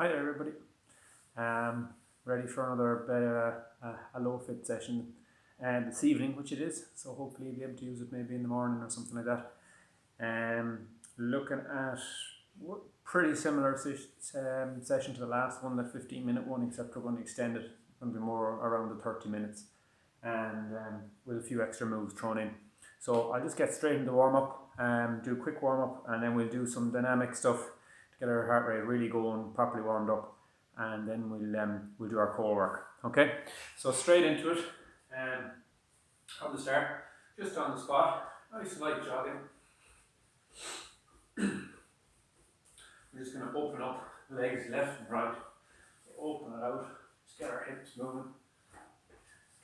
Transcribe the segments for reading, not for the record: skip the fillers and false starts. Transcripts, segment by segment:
Hi there everybody. Ready for another a low fit session this evening, which it is. So hopefully you'll be able to use it maybe in the morning or something like that. Looking at pretty similar session to the last one, that 15-minute one, except we're going to extend it. It's going to be more around the 30 minutes and with a few extra moves thrown in. So I'll just get straight into the warm up, do a quick warm up, and then we'll do some dynamic stuff to get our heart rate really going, properly warmed up, and then we'll do our core work. Okay, so straight into it. From the start, just on the spot, nice light jogging. We're just going to open up legs left and right. Open it out, just get our hips moving.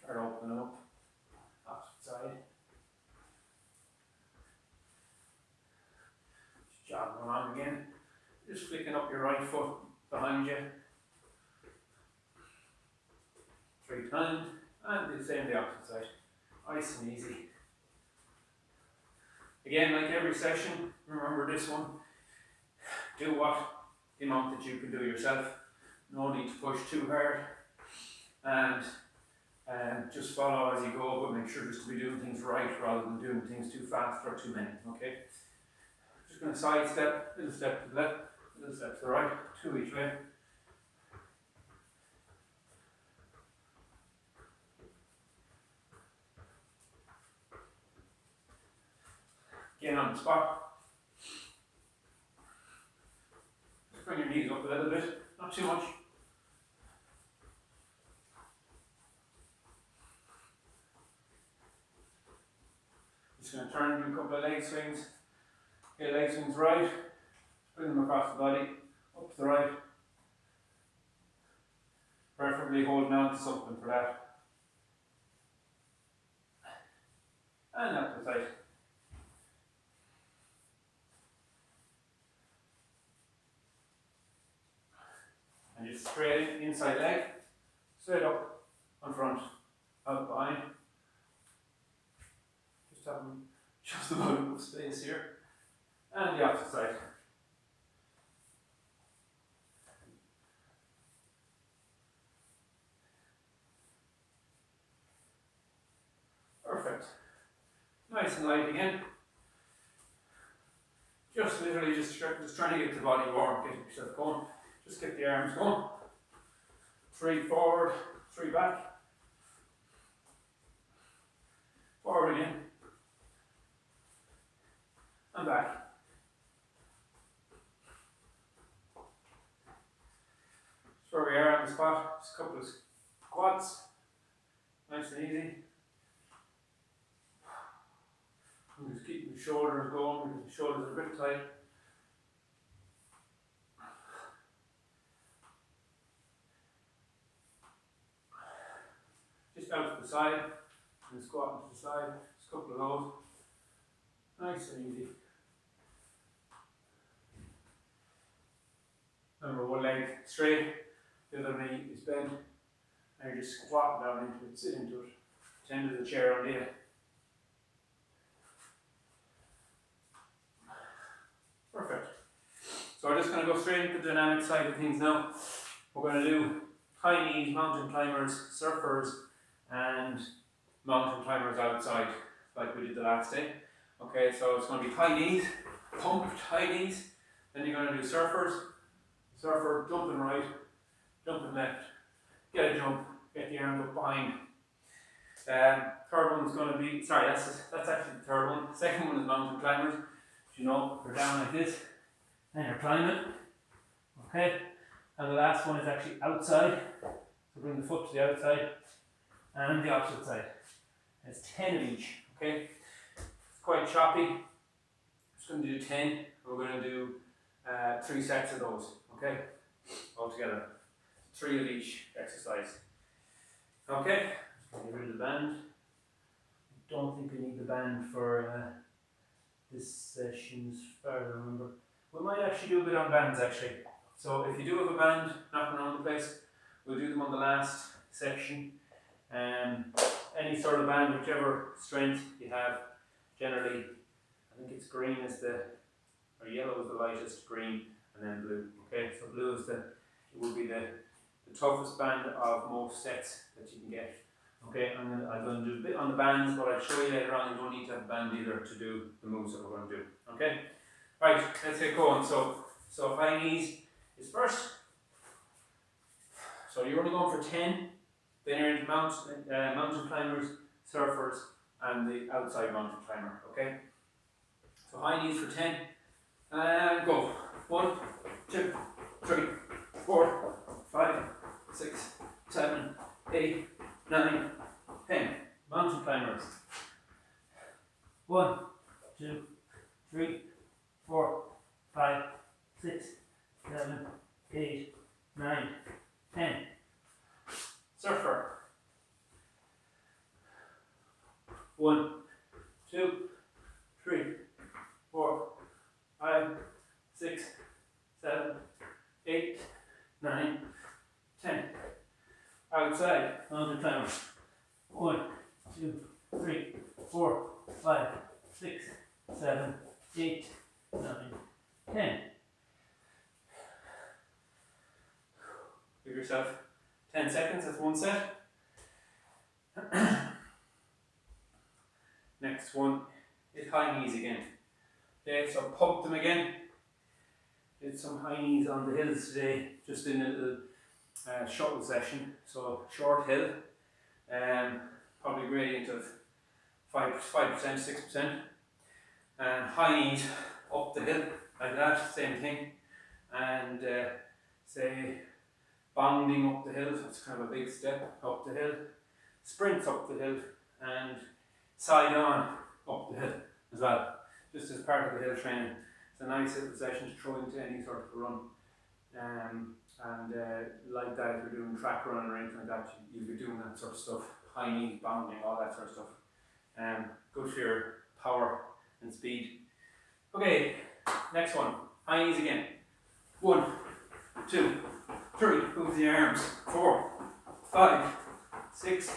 Start opening up, opposite side. Just jogging along again. Just flicking up your right foot behind you. 3 times, and the same the opposite side. Nice and easy. Again, like every session, remember this one, do the amount that you can do yourself. No need to push too hard, and just follow as you go, but make sure just to be doing things right rather than doing things too fast or too many. Okay, just going to side step, little step to the left, little step to the right, 2 each way. Again on the spot. Just bring your knees up a little bit, not too much. Just going to turn and do a couple of leg swings. Okay, leg swings right, bring them across the body, up to the right. Preferably holding on to something for that. And up to the side. And just straight inside leg, straight up, on front, out behind. Just having just about enough space here. And the opposite side. Perfect. Nice and light again. Just literally just trying to get the body warm, get yourself going. Just get the arms going. 3 forward, 3 back. Forward again. And back. That's where we are on the spot. Just a couple of squats. Nice and easy. I'm just keeping the shoulders going because the shoulders are a bit tight. Just out to the side and squatting to the side. Just a couple of those. Nice and easy. Remember, one leg straight, the other knee is bent, and you're just squatting down into it, sit into it. Pretend there's a chair on you. Perfect. So we're just going to go straight into the dynamic side of things now. We're going to do high knees, mountain climbers, surfers, and mountain climbers outside, like we did the last day. Okay, so it's going to be high knees, pumped high knees. Then you're going to do surfers. Surfer, jumping right, jumping left. Get a jump, get the arms up behind. Third one's going to be, sorry, that's actually the third one. The second one is mountain climbers. You know, you're down like this, and you're climbing. Okay, and the last one is actually outside. So bring the foot to the outside and the opposite side. It's 10 of each. Okay, it's quite choppy. Just going to do 10. We're going to do 3 sets of those. Okay, all together. 3 of each exercise. Okay, get rid of the band. I don't think we need the band for this session's far, I remember. We might actually do a bit on bands actually. So if you do have a band knocking around the place, we'll do them on the last section. Any sort of band, whichever strength you have. Generally, I think it's green is or yellow is the lightest, green, and then blue. Okay, so blue is it will be the toughest band of most sets that you can get. Okay, I'm going to do a bit on the bands, but I'll show you later on. You don't need to have a band either to do the moves that we're going to do. Okay, right, let's get going. So high knees is first. So you're only going for 10. Then you're into mountain climbers, surfers, and the outside mountain climber. Okay, so high knees for 10, and go. 1, 2, 3, 4, 5, 6, 7, 8, 9, 10. Mountain climbers. 1, 2, 3, 4, 5, 6, 7, 8, 9, 10. Surfer. 1, 2, 3, 4, 5, 6, 7, 8, 9, 10. Outside mountain climber. 1, 2, 3, 4, 5, 6, 7, 8, 9, 10. Give yourself 10 seconds, that's one set. Next one is high knees again. Okay, so pump them again. Did some high knees on the hills today, just in a little shuttle session. So short hill, probably gradient of 5%, 6%. And high knees up the hill, like that, same thing. And say bounding up the hill, so it's kind of a big step up the hill. Sprints up the hill and side on up the hill as well, just as part of the hill training. It's a nice little session to throw into any sort of run. Like that, if you're doing track running or anything like that, you'll be doing that sort of stuff. High knees, bounding, all that sort of stuff. Good for your power and speed. Okay, next one. High knees again. 1, 2, 3. Move the arms. 4, 5, 6,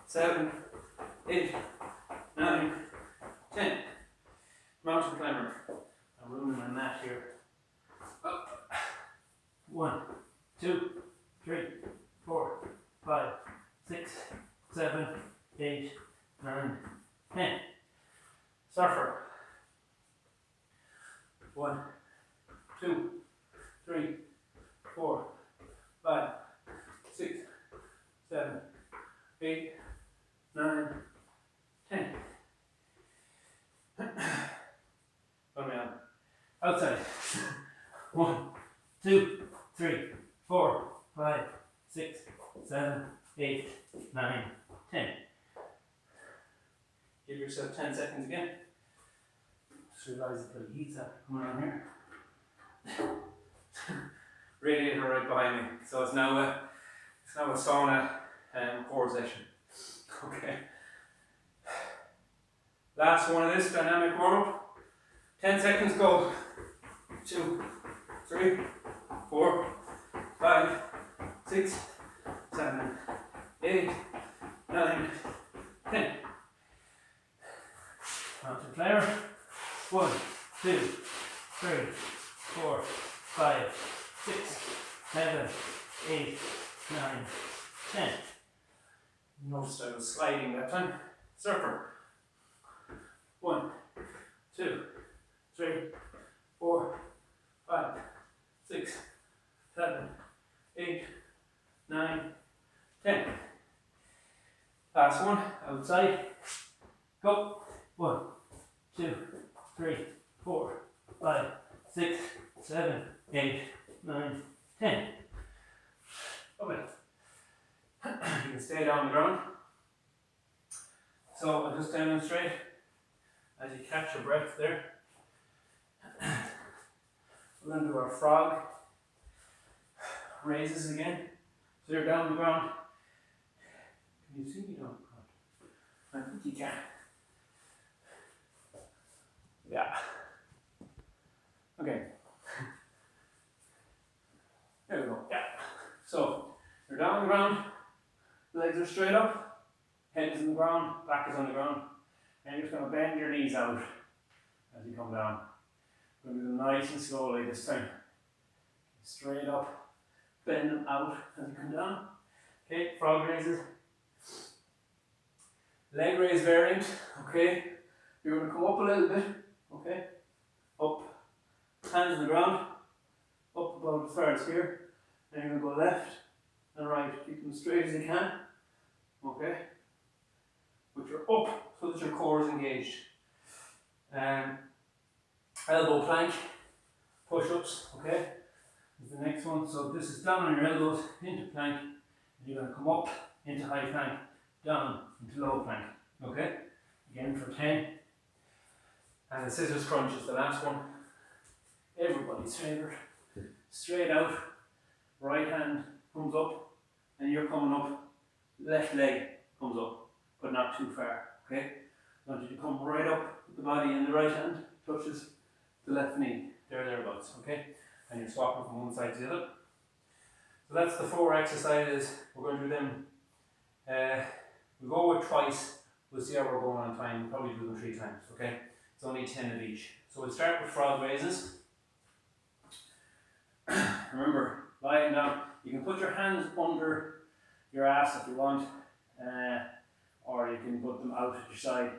7, 8, 9, 10. Mountain climber. I'm ruining my mat here. 1, 2, 3, 4, 5, 6, 7, 8, 9, 10. Surfer. 1, 2, 3, 4, 5, 6, 7, 8, 9, 10. What am I on? Outside. 1, 2, 3, 4, 5, 6, 7, 8, 9, 10. Give yourself 10 seconds again. Just realised the heat's coming on here. Radiator right behind me. So it's now a sauna core session. Okay. Last one of this dynamic warm up. 10 seconds go. 2, 3, 4, 5, 6, 7, 8, 9, 10. Mountain climber. 1, 2, 3, 4, 5, 6, 7, 8, 9, 10. Notice I was sliding that time. Surfer. 1, 2, 3, 4, 5, 6, 7, 8, 9, 10. Last one, outside. Go. 1, 2, 3, 4, 5, 6, 7, 8, 9, 10. Okay. You can stay down the ground. So I'll just demonstrate as you catch your breath there. We're going to do our frog raises again. So you're down the ground. Can you see me down the ground? I think you can. Yeah. Okay. There we go. Yeah. So you're down on the ground, legs are straight up, head is on the ground, back is on the ground, and you're just going to bend your knees out as you come down. We're going to do it nice and slowly this time. Straight up, bend them out as you come down. Okay, frog raises. Leg raise variant, okay. You're going to come up a little bit, okay. Up, hands on the ground, up about as far as here. Then you're going to go left and right, keep them straight as you can, okay. But you're up so that your core is engaged. Elbow plank, push-ups, okay. Is the next one. So this is down on your elbows into plank, and you're going to come up into high plank, down into low plank, okay. Again for 10. And the scissors crunch is the last one. Everybody's favourite. Straight out, right hand comes up, and you're coming up, left leg comes up, but not too far, okay? I want you to come right up with the body, and the right hand touches the left knee, thereabouts, okay? And you're swapping from one side to the other. So that's the 4 exercises. We're going to do them, we'll go with twice, we'll see how we're going on time, we'll probably do them 3 times, okay? It's only 10 of each. So we'll start with frog raises. Remember, lying down, you can put your hands under your ass if you want, or you can put them out at your side.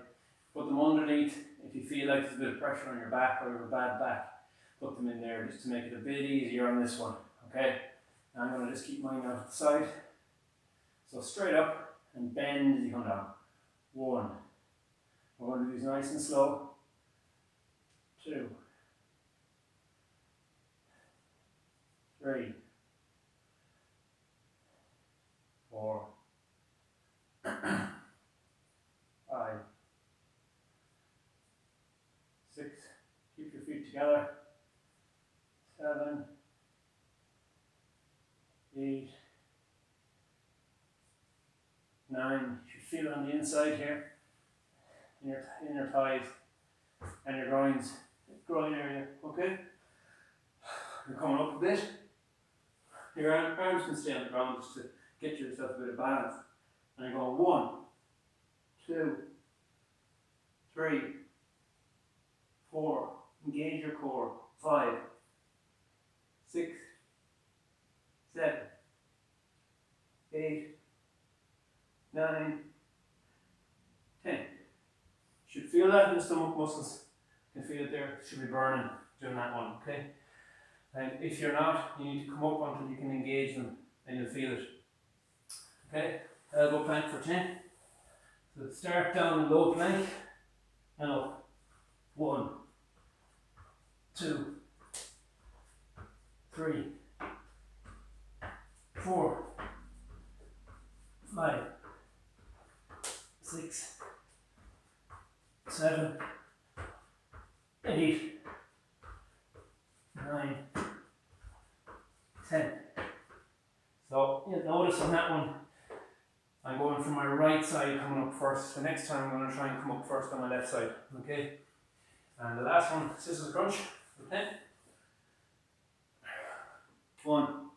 Put them underneath if you feel like there's a bit of pressure on your back or you have a bad back. Put them in there just to make it a bit easier on this one, okay? Now I'm going to just keep mine out at the side. So straight up and bend as you come down. 1. We're going to do these nice and slow. 2. 3. 4. 5. 6. Keep your feet together. 7. 8. 9. You should feel it on the inside here, in your thighs and your groin area. Okay. You're coming up a bit. Your arms can stay on the ground just to get yourself a bit of balance. And you're going 1, 2, 3, 4. Engage your core. 5, 6, 7, 8, 9, 10. You should feel that in the stomach muscles. You can feel it there. It should be burning doing that one. Okay. And if you're not, you need to come up until you can engage them and you'll feel it. Okay, elbow plank for 10. So start down in low plank. Now, 1, 2, 3, 4, 5, 6, 7, 8, 9, 10. So you'll notice on that one, I'm going from my right side coming up first. The next time I'm going to try and come up first on my left side. Okay. And the last one, scissors crunch for 10. 1,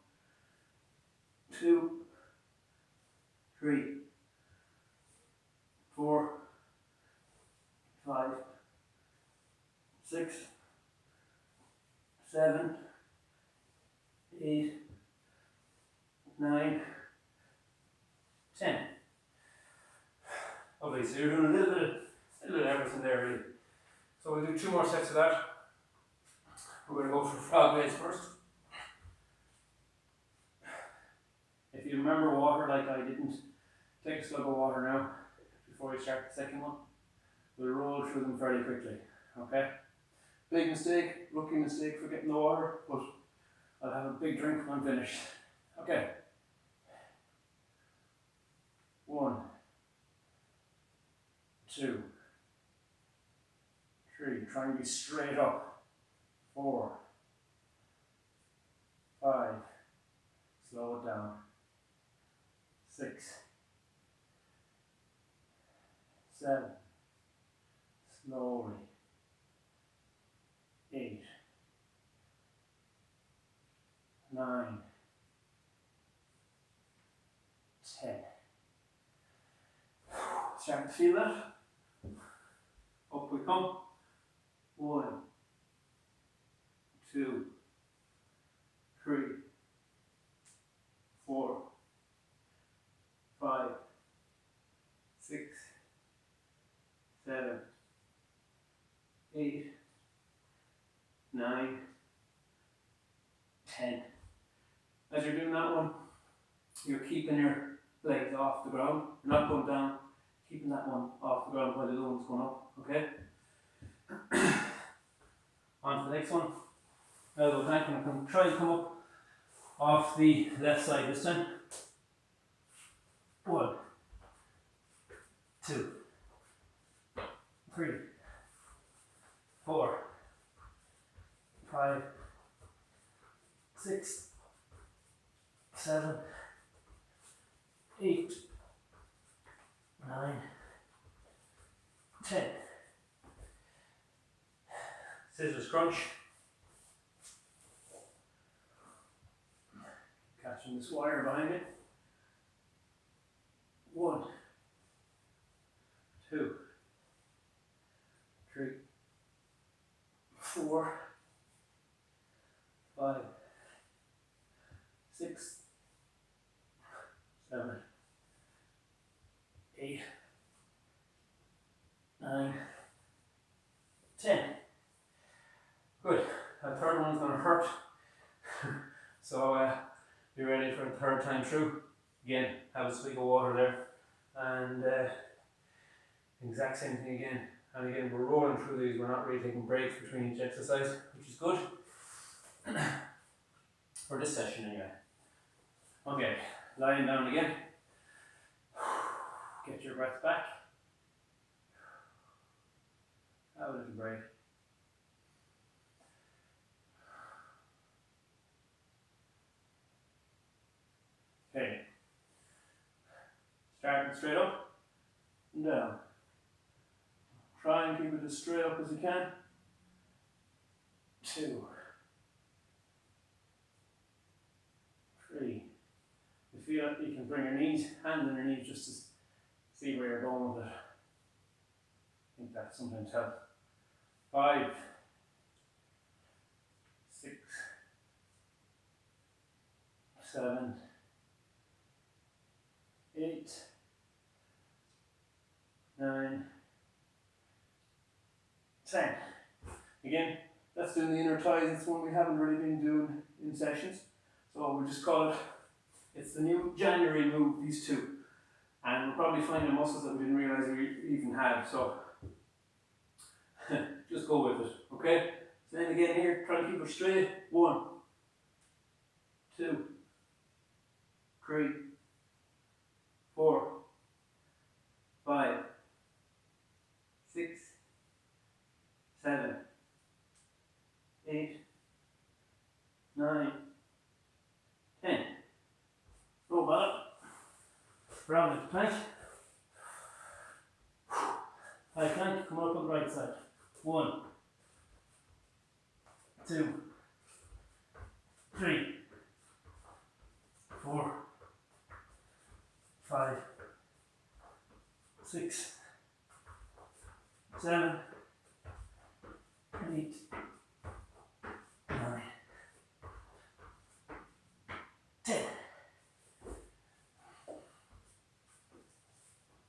2, 3, 4, 5, 6, 7, 8, 9, 10. Okay, so you're doing a little bit of everything there really. So we'll do 2 more sets of that. We're going to go for frog raise first. If you remember water like I didn't, take a slug of water now before we start the second one. We'll roll through them fairly quickly. Okay? Big mistake, rookie mistake for getting the water, but I'll have a big drink when I'm finished. Okay. 1, 2, 3. Try and be straight up. 4, 5. Slow it down. 6, 7. Slowly. 8, 9, 10. Starting to feel that? Up we come. 1, 2, 3, you're doing that one, you're keeping your legs off the ground. You're not going down, keeping that one off the ground while the other one's going up, okay? On to the next one. Elbow plank, I'm going to try and come up off the left side this time. 1, 2, 3, 4, 5, 6, 7, 8, 9, 10. Scissors crunch. Catching this wire behind it. 1, 2, 3, 4, 5, 6, 7, 8, 9, 10. Good. That third one's going to hurt. So be ready for the third time through. Again, have a swig of water there. And exact same thing again. And again, we're rolling through these. We're not really taking breaks between each exercise, which is good. For this session anyway. Okay, lying down again. Get your breath back. Have a little break. Okay. Starting straight up and down. Try and keep it as straight up as you can. 2, 3. You feel like you can bring your knees, hands on your knees just to see where you're going with it. I think that sometimes helps. 5, 6, 7, 8, 9, 10. Again, that's doing the inner thighs. It's one we haven't really been doing in sessions. So we'll just call it, it's the new January move, these two. And we'll probably find the muscles that we didn't realise we even had. So just go with it, okay? So then again here, try and keep it straight. 1, 2, 3, 4, 5, 6, 7, 8, 9, 10. Go back. Round the plank. High plank, come up on the right side. 1, 2, 3, 4, 5, 6, 7, 8, 9, 10.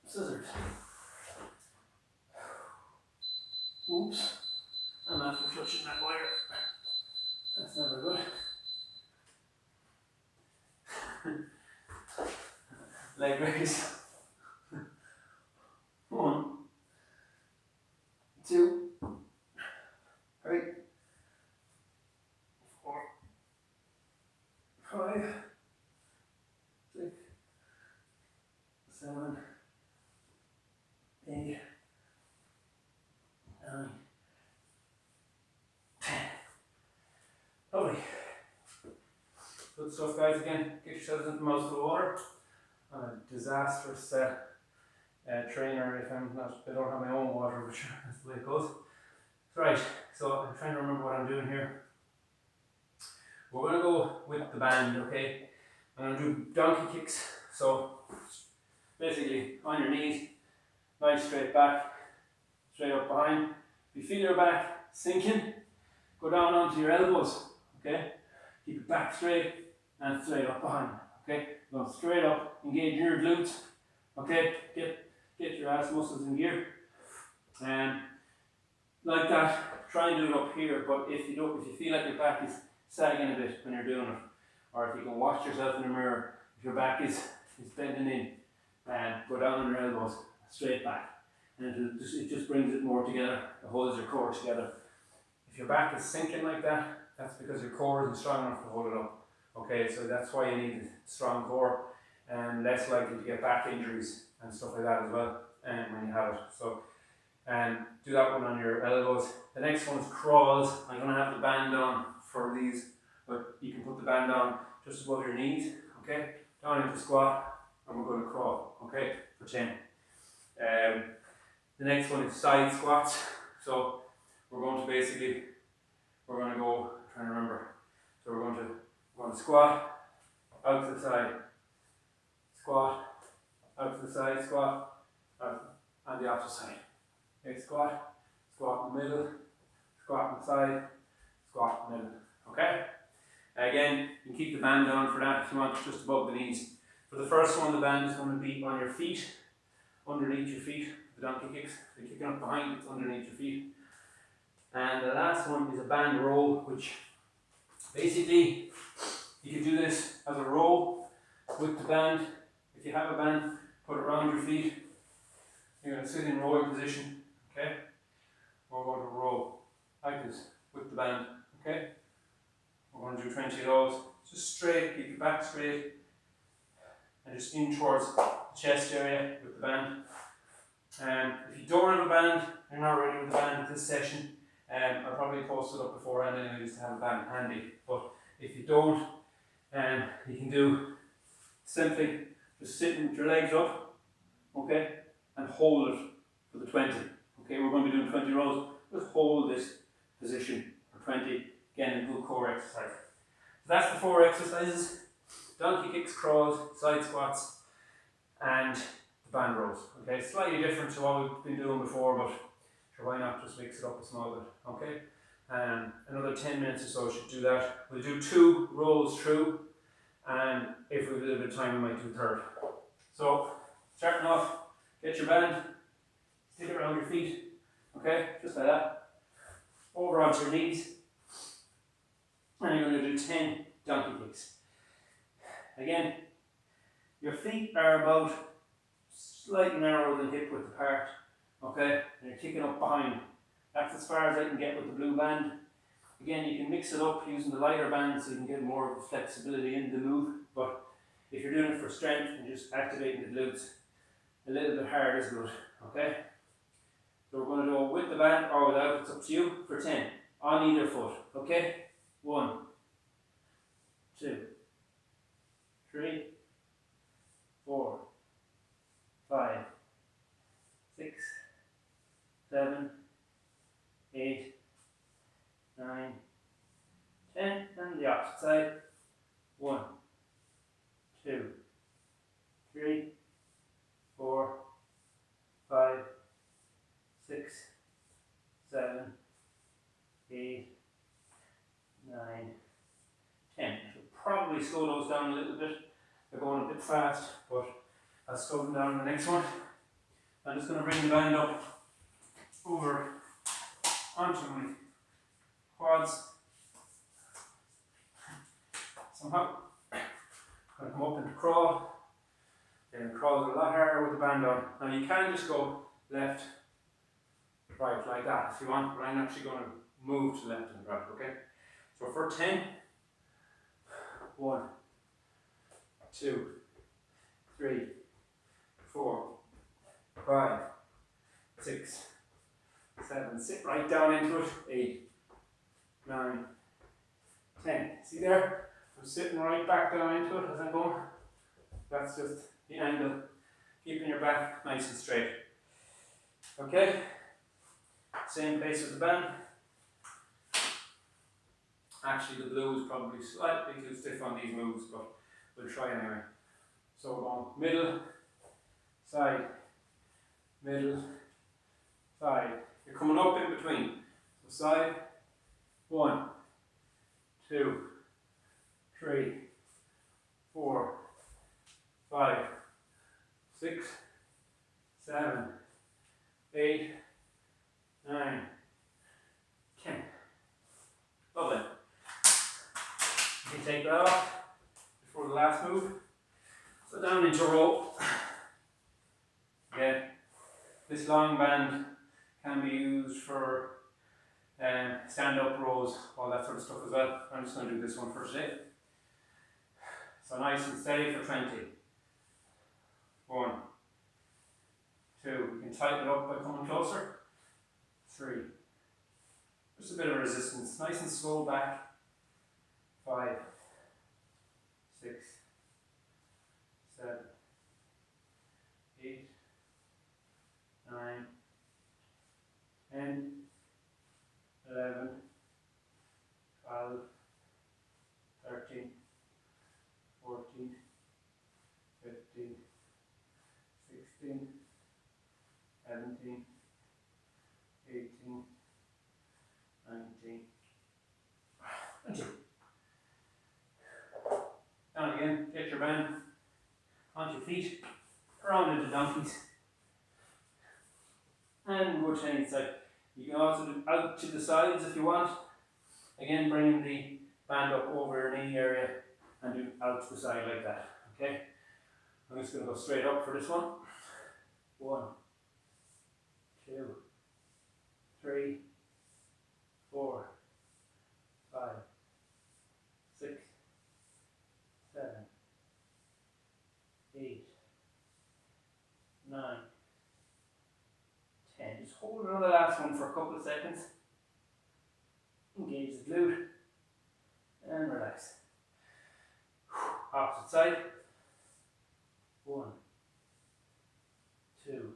Scissors. Oops. I'm after touching that wire. That's never good. Leg raise. 1, 2, 3, 4, 5, 6, 7, 8, 9, 10. Lovely. Good stuff, guys. Again, get yourselves into most of the water. I'm a disastrous trainer if I don't have my own water, but sure, that's the way it goes. Right, so I'm trying to remember what I'm doing here. We're going to go with the band, okay? I'm going to do donkey kicks. So basically on your knees, nice straight back, straight up behind. If you feel your back sinking, go down onto your elbows, okay? Keep your back straight and straight up behind, okay? Go straight up, engage your glutes, okay? Get your ass muscles in gear. And like that, try and do it up here, but if you feel like your back is sagging a bit when you're doing it, or if you can watch yourself in the mirror, if your back is bending in, and go down on your elbows, straight back. And it just brings it more together, it holds your core together. If your back is sinking like that, that's because your core isn't strong enough to hold it up. Okay, so that's why you need a strong core, and less likely to get back injuries and stuff like that as well when you have it. So do that one on your elbows. The next one is crawls. I'm going to have the band on for these, but you can put the band on just above your knees, okay? Down into squat, and we're going to crawl, okay, for 10. The next one is side squats. So we're going to go, I'm trying to remember. So we're going to squat, out to the side, squat, out to the side, squat, out, and the opposite side. Okay, squat, squat in the middle, squat on the side, squat in the middle. Okay? Again, you can keep the band on for that if you want, just above the knees. For the first one, the band is going to be on your feet, underneath your feet. The donkey kicks, so kicking up behind, it's underneath your feet. And the last one is a band row, which basically you can do this as a row with the band. If you have a band, put it around your feet. You're going to sit in rowing position, okay? We're going to row like this with the band, okay? We're going to do 20 of those. Just straight, keep your back straight, and just in towards the chest area with the band. If you don't have a band, you're not ready with the band this session, I'll probably post it up beforehand anyway, just to have a band handy. But if you don't, you can do simply just sitting with your legs up, okay, and hold it for the 20. Okay, we're going to be doing 20 rows. Just hold this position for 20. Again, a good core exercise. So that's the 4 exercises: donkey kicks, crawls, side squats, and the band rows. Okay, slightly different to what we've been doing before, but sure, why not just mix it up a small bit. Okay, another 10 minutes or so should do that. We'll do 2 rows through, and if we have a little bit of time, we might do a third. So, starting off, get your band, stick it around your feet. Okay, just like that. Over onto your knees, and you're going to do 10 donkey kicks. Again, your feet are about slightly narrower than hip width apart, okay, and you're kicking up behind. That's as far as I can get with the blue band. Again, you can mix it up using the lighter band so you can get more flexibility in the move, but if you're doing it for strength and just activating the glutes, a little bit hard is good, okay? So we're going to do it with the band or without, it's up to you, for 10, on either foot, okay? 1, 2, 3, 4, 5, 6, 7, 8, 9, 10, and the opposite side. 1, 2, 3, 4, 5, 6, 7, 8, 9, 10. Should probably slow those down a little bit. They're going a bit fast, but I'll slow them down in the next one. I'm just going to bring the band up over onto my quads. Somehow. I'm going to come up into crawl. Then crawl a lot harder with the band on. Now you can just go left, right like that if you want, but I'm actually going to move to left and right, okay? So for 10, 1, 2, 3, 4, 5, 6, 7, sit right down into it, 8, 9, 10. See there? I'm sitting right back down into it as I'm going. That's just the angle, keeping your back nice and straight. Okay? Same pace with the band. Actually, the blue is probably slightly too stiff on these moves, but we'll try anyway. So we're going middle, side, middle, side. You're coming up in between. So side, 1, 2, 3, 4, 5, 6, 7, 8, 9, 10. Lovely. You can take that off. for the last move. So down into row. Again, this long band can be used for stand-up rows, all that sort of stuff as well. I'm just going to do this one for today. So nice and steady for 20. 1, 2, you can tighten it up by coming closer. 3, just a bit of resistance, nice and slow back. 5, 6, 7, 8, 9, 10, 11, 12, 13, 14, 15, 16, 17, 18, 19, 20. Down again, get your band onto your feet, around into donkeys, and go to any side. You can also do out to the sides if you want. Again, bringing the band up over your knee area and do out to the side like that. Okay? I'm just going to go straight up for this one. 1, 2, 3, 4, 5, 6, 7, 8, 9, 10. Just hold another last one for a couple of seconds. Engage the glute and relax. Opposite side. 1, 2,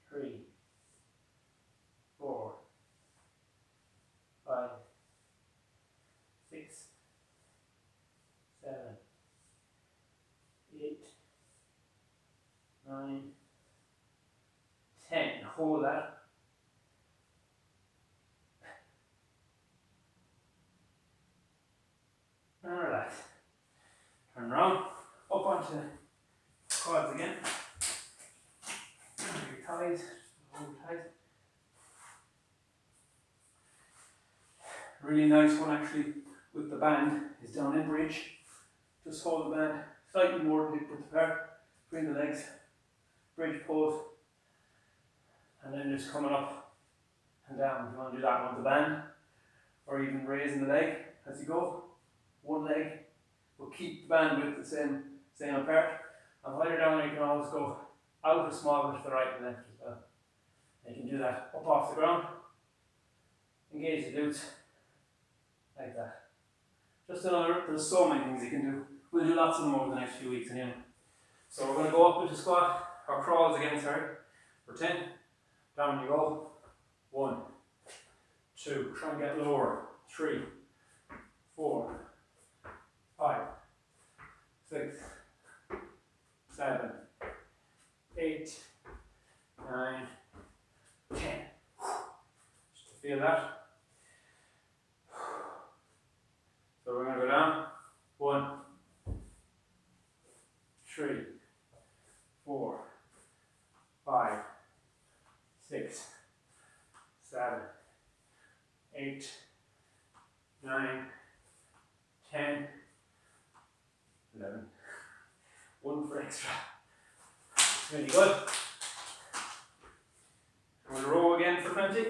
3, 4, 5, 6, 7, 8, 9, 10. Hold that. And relax. Turn around, up onto quads again. Your thighs, hold tight. Really nice one actually with the band is down in bridge. Just hold the band slightly more than hip width apart between the legs. Bridge pose. And then just coming up and down. If you want to do that one with the band, or even raising the leg as you go. One leg will keep the band width the same apart. And while you're down, you can always go out a small bit to the right and left as well. And you can do that up off the ground. Engage the glutes like that. Just another. There's so many things you can do. We'll do lots of them over the next few weeks anyway. So we're going to go up into squat or crawls again. Sorry, for 10. Down you go. 1, 2, try and get lower. 3, 4, 5, 6, 7, 8, 9, 10. Just to feel that. So we're going to go down. 1, 3, 4, 5, 6, 7, 8, 9, 10, 11. 1 for extra. Really good. We'll row again for 20.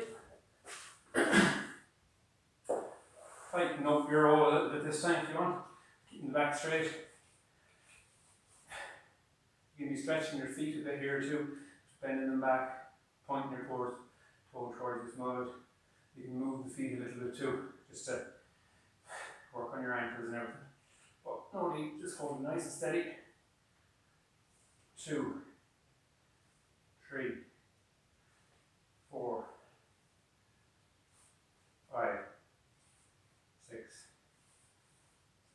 Tighten up your row a little bit this time if you want. Keeping the back straight. You can be stretching your feet a bit here too. Just bending them back, pointing your toe towards your small bit. You can move the feet a little bit too, just to work on your ankles and everything. But no need, just hold it nice and steady. 2, 3, 4, 5, 6,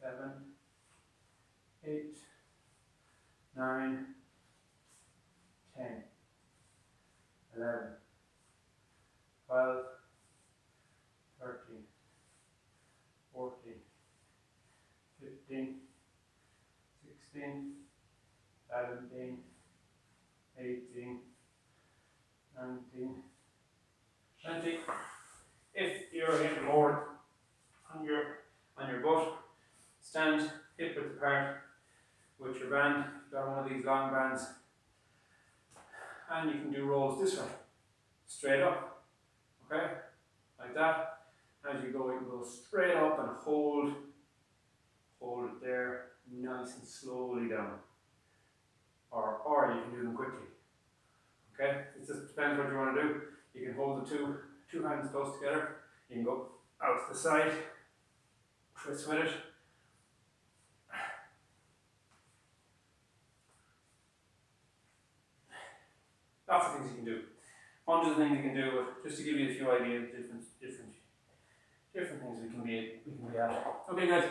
7, 8, 9, 10, 11, 12, 13, 14, 15, 16, 17, 18, 19, 20. If you're getting bored on your butt, stand hip width apart with your band. You've got one of these long bands, and you can do rolls this way, straight up, okay, like that. As you go, you can go straight up and hold it there, nice and slowly down, or you can do them quickly, okay. It just depends what you want to do. You can hold the two hands close together. You can go out to the side, twist with it. Lots of things you can do. Hundreds of things you can do, but just to give you a few ideas, different things we can be at. Okay, guys.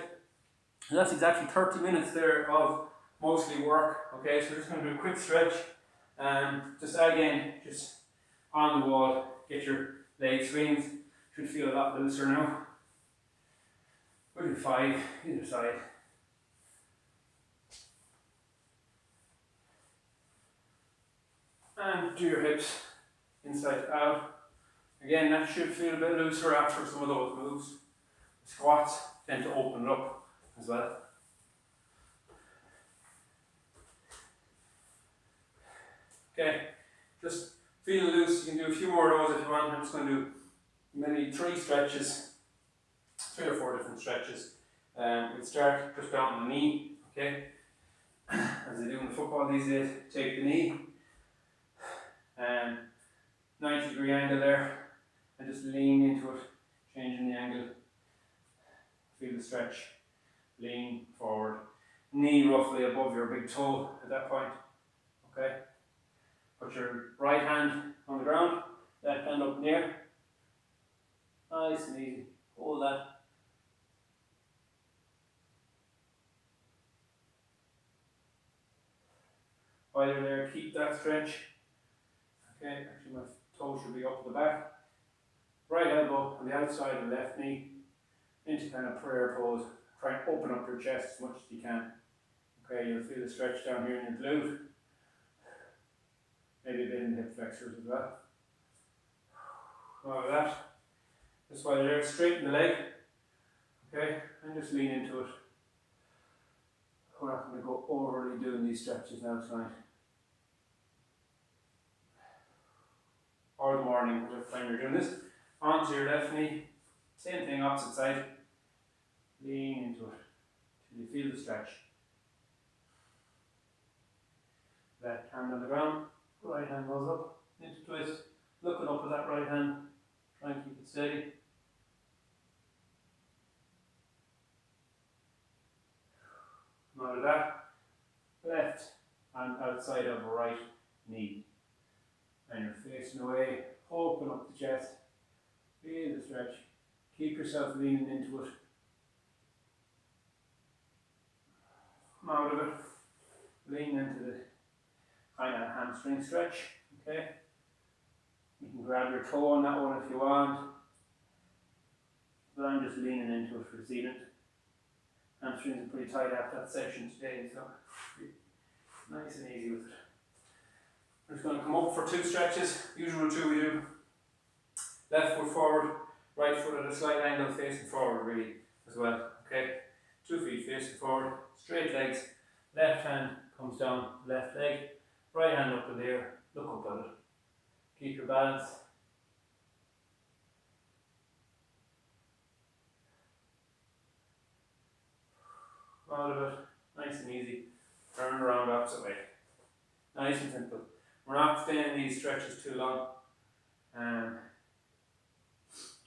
So that's exactly 30 minutes there of mostly work. Okay, so we're just going to do a quick stretch. Just again, just on the wall, get your leg swings. Should feel a lot looser now. We'll do 5 either side. And do your hips inside out. Again, that should feel a bit looser after some of those moves. Squats tend to open it up as well. Okay, just feel loose. You can do a few more of those if you want. I'm just going to do maybe 3 stretches, 3 or 4 different stretches. We'll start just down on the knee, okay? As they do in the football these days, take the knee, 90-degree angle there, and just lean into it, changing the angle. Feel the stretch, lean forward. Knee roughly above your big toe at that point, okay? Put your right hand on the ground, left hand up in the air. Nice and easy. Hold that. While you're there, keep that stretch. Okay, actually my toe should be up at the back. Right elbow on the outside of the left knee into kind of prayer pose. Try and open up your chest as much as you can. Okay, you'll feel the stretch down here in your glute. Maybe a bit in the hip flexors as well. Like that. Just while you're there, straighten the leg. Okay, and just lean into it. We're not going to go overly doing these stretches now tonight. Or the morning, whatever time you're doing this. Onto your left knee. Same thing, opposite side. Lean into it till you feel the stretch. Left hand on the ground, right hand goes up into twist. Looking up at that right hand, try and keep it steady. Now with that, left hand outside of right knee. And you're facing away, open up the chest, feel the stretch. Keep yourself leaning into it. Come out of it, lean into the kind of hamstring stretch, okay? You can grab your toe on that one if you want, but I'm just leaning into it for the sealant. Hamstrings are pretty tight after that session today, so nice and easy with it. I'm just going to come up for 2 stretches, usual 2 we do. Left foot forward, right foot at a slight angle facing forward really as well, okay? 2 feet facing forward, straight legs, left hand comes down, left leg, right hand up in the air, look up at it. Keep your balance. Out of it, nice and easy. Turn around opposite way. Nice and simple. We're not staying in these stretches too long.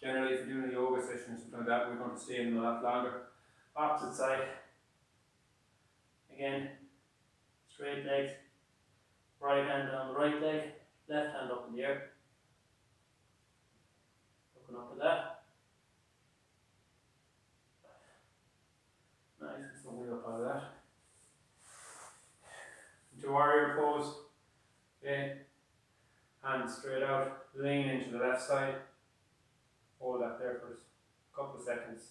Generally, if you're doing a yoga session or something like that, we're going to stay in a lot longer. Opposite side. Again, straight legs. Right hand on the right leg, left hand up in the air. Looking up at that. Nice and slowly up out of that. Into warrior pose. Okay. Hands straight out. Lean into the left side. Hold that there for a couple of seconds.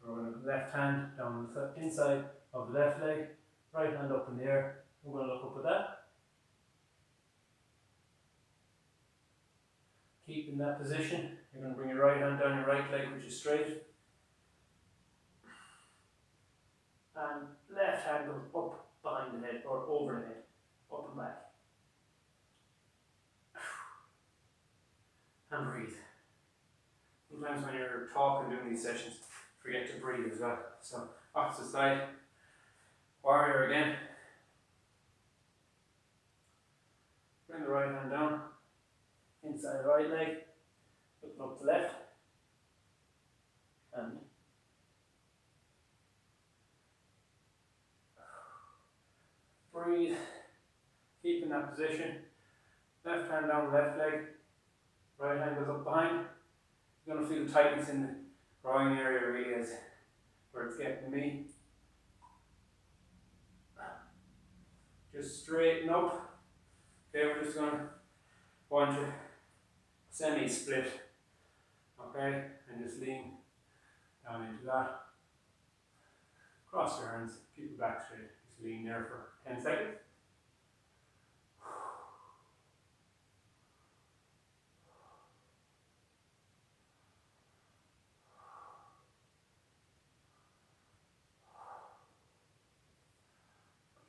We're going to left hand down the inside of the left leg. Right hand up in the air. We're going to look up at that. Keep in that position. You're going to bring your right hand down your right leg, which is straight. and left hand goes up behind the head or over the head, up and back. And breathe. Sometimes when you're talking doing these sessions, forget to breathe as well. So opposite side, warrior again. Bring the right hand down, inside right leg, looking up to left, and breathe, keep in that position. Left hand down the left leg, right hand goes up behind. You're going to feel tightness in the groin area really as where it's getting me. Just straighten up. Okay, we're just going to go into semi-split. Okay, and just lean down into that. Cross your hands, keep your back straight. Just lean there for 10 seconds.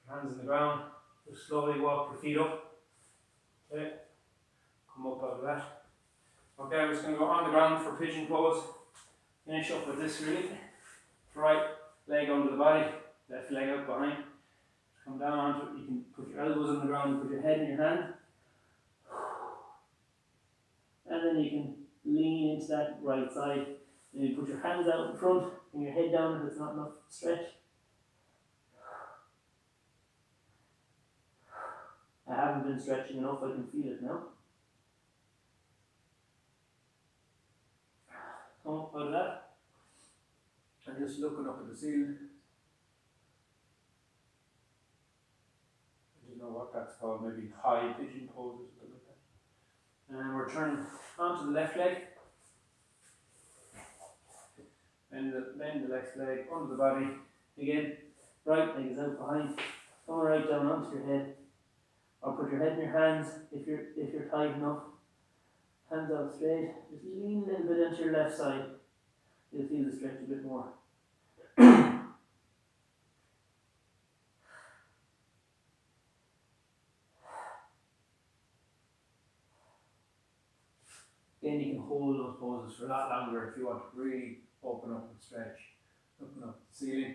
Hands in the ground, just slowly walk your feet up. Okay, come up out of that. Okay, we're just going to go on the ground for pigeon pose. Finish up with this really. Right leg under the body, left leg out behind. Come down onto it. You can put your elbows on the ground and put your head in your hand. And then you can lean into that right side. Then you put your hands out in front and your head down if it's not enough stretch. I haven't been stretching enough, I can feel it now. Come up out of that. And just looking up at the ceiling. I don't know what that's called, maybe high pigeon pose or something like that. And we're turning onto the left leg. Bend the left leg under the body. Again, right leg is out behind. Come right down onto your head. Or put your head in your hands if you're tight enough. Hands out straight. Just lean a little bit into your left side. You'll feel the stretch a bit more. Then you can hold those poses for a lot longer if you want to really open up and stretch. Open up the ceiling.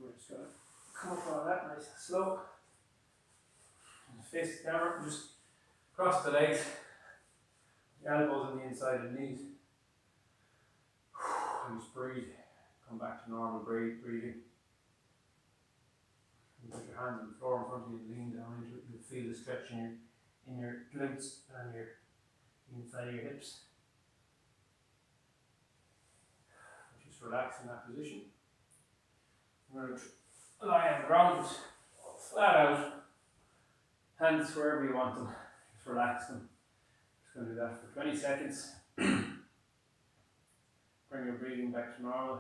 We're just going to come up on that nice and slow. And face the camera, just cross the legs, the elbows on the inside of the knees. And just breathe. Come back to normal breathing. And put your hands on the floor in front of you, lean down into it. You'll feel the stretch in your glutes and your inside of your hips. Just relax in that position. I'm going to lie on the ground, just flat out, hands wherever you want them, just relax them. Just going to do that for 20 seconds. Bring your breathing back to normal.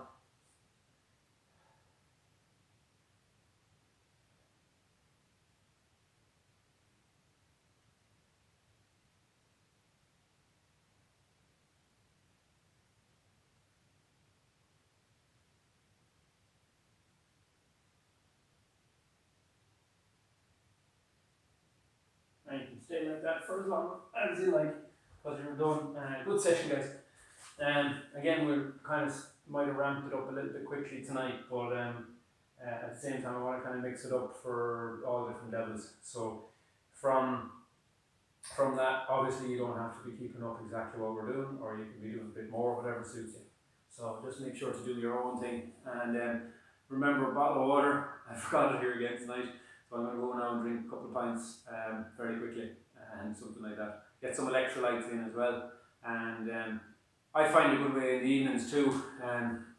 And you can stay like that for as long as you like, because you're done. Good session, guys. Again, we might have ramped it up a little bit quickly tonight, but at the same time, I want to kind of mix it up for all different levels. So from that, obviously, you don't have to be keeping up exactly what we're doing, or you can be doing a bit more, whatever suits you. So just make sure to do your own thing, and remember, a bottle of water. I forgot it here again tonight. So I'm going to go now and drink a couple of pints very quickly and something like that. Get some electrolytes in as well. And I find a good way in the evenings too.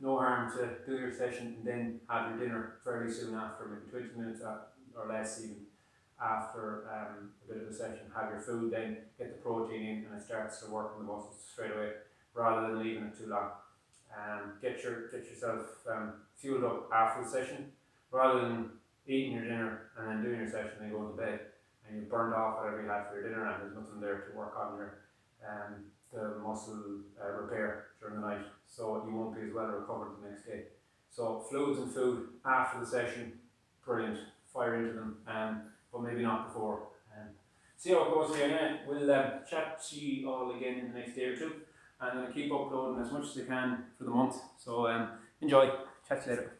No harm to do your session and then have your dinner fairly soon after, maybe 20 minutes or less even after a bit of a session. Have your food, then get the protein in, and it starts to work on the muscles straight away rather than leaving it too long. Get yourself fueled up after the session rather than eating your dinner and then doing your session and then going to bed and you've burned off whatever you had for your dinner and there's nothing there to work on your the muscle repair during the night, so you won't be as well recovered the next day. So fluids and food after the session, brilliant, fire into them, but maybe not before. See how it goes here anyway. We'll chat to you all again in the next day or two, and then keep uploading as much as I can for the month. So enjoy, chat to you later.